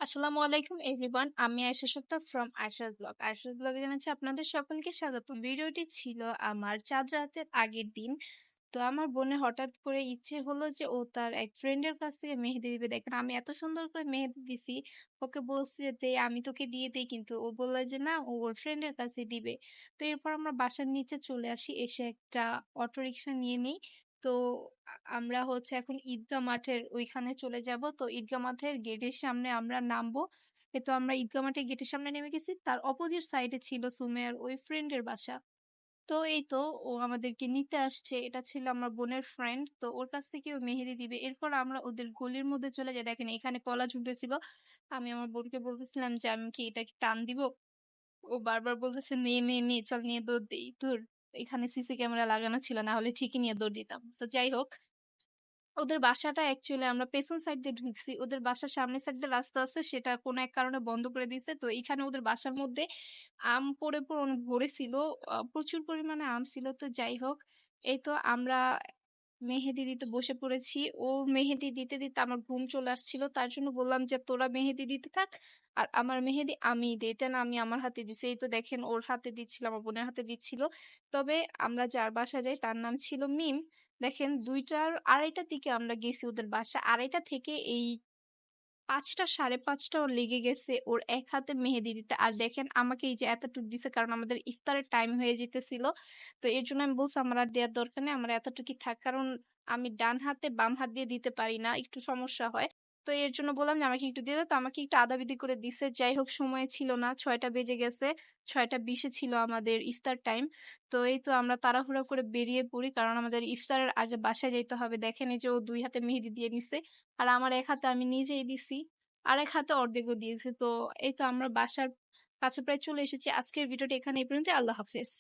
আসসালামু আলাইকুম এভরিওয়ান। আমি আয়েশা সত্তার ফ্রম আয়েশাস ব্লগ। আয়েশাস ব্লগে জানাচ্ছি আপনাদের সকলকে স্বাগত। ভিডিওটি ছিল আমার চাঁদ রাতের আগের দিন। তো আমার বোনের হঠাৎ করে ইচ্ছে হলো যে ও তার এক ফ্রেন্ডের কাছ থেকে মেহেদি দিবে। দেখেন আমি এত সুন্দর করে মেহেদি দিছি, ওকে বলছি যে দে আমি তোকে দিয়ে দিই, কিন্তু ও বললো যে না, ও ওর ফ্রেন্ডের কাছে দিবে। তো এরপর আমরা বাসার নিচে চলে আসি, এসে একটা অটো রিক্সা নিয়ে নিই। তো আমরা হচ্ছে এখন ঈদগাহ মাঠের ওইখানে চলে যাব। তো ঈদগাহ মাঠের গেটের সামনে আমরা নামবো। তো আমরা ঈদগাহ মাঠের গেটের সামনে নেমে গেছি, তার অপোজিট সাইডে ছিল সুমেয়ার ওই ফ্রেন্ডের বাসা। তো এই তো ও আমাদেরকে নিতে আসছে, এটা ছিল আমার বোনের ফ্রেন্ড, তো ওর কাছ থেকে ও মেহেদি দিবে। এরপর আমরা ওদের গলির মধ্যে চলে যাই। দেখেন এখানে কলা ঝুলতেছিল, আমি আমার বোনকে বলতেছিলাম যে আমি কি এটা কি টান দিব, ও বারবার বলতেছে নে নে নে চল নিয়ে দৌড় দিই। তোর এখানে সিসি ক্যামেরা লাগানো ছিল, না হলে ঠিকই নিয়ে দৌড় দিতাম। তো যাই হোক, ওদের বাসাটা অ্যাকচুয়ালি আমরা পেছন সাইড দিয়ে ঢুকছি, ওদের বাসার সামনের সাইড দিয়ে রাস্তা আছে, সেটা কোনো এক কারণে বন্ধ করে দিয়েছে। তো এখানে ওদের বাসার মধ্যে আম পড়ে পড়ে অনেক ভরেছিল, প্রচুর পরিমাণে আম ছিল। তো যাই হোক, এই তো আমরা মেহেদি দিতে বসে পড়েছি। ও মেহেদি দিতে দিতে আমার ঘুম চলে আসছিল, তার জন্য বললাম যে তোরা মেহেদি দিতে থাক, আর আমার মেহেদি আমি দিই। এটা না, আমি আমার হাতে দিছি। এই তো দেখেন ওর হাতে দিচ্ছিল, আমার বোনের হাতে দিচ্ছিল। তবে আমরা যার বাসা যাই তার নাম ছিল মিম। দেখেন 2টা 2:30টার দিকে আমরা গেছি ওদের বাসা, 2:30টা থেকে এই 5টা 5:30টাও লেগে গেছে ওর এক হাতে মেহেদি দিতে। আর দেখেন আমাকে এই যে এতটুকু দিছে, কারণ আমাদের ইফতারের টাইম হয়ে যেতেছিল। তো এর জন্য আমি বলছি আমার আর দেওয়ার দরকার নেই, আমার এতটুকুই থাক, কারণ আমি ডান হাতে বাম হাত দিয়ে দিতে পারি না, একটু সমস্যা হয়। তো এর জন্য বললাম যে আমাকে একটু দিয়ে দাও, তো আমাকে একটু আদাবিদি করে দিছে। যাই হোক, সময় ছিল না, 6টা বেজে গেছে, 6টা 20-এ ছিল আমাদের ইফতার টাইম। তো এই তো আমরা তাড়াহুড়ো করে বেরিয়ে পড়ি, কারণ আমাদের ইফতারের আগে বাসায় যেতে হবে। দেখেন এই যে ও 2 হাতে মেহেদি দিয়ে নিছে, আর আমার এক হাতে আমি নিজেই দিছি, আর এক হাতে অর্ধেকও দিয়েছে। তো এই তো আমরা বাসার কাছে প্রায় চলে এসেছি। আজকের ভিডিওটা এখানে এই পর্যন্ত। আল্লাহ হাফেজ।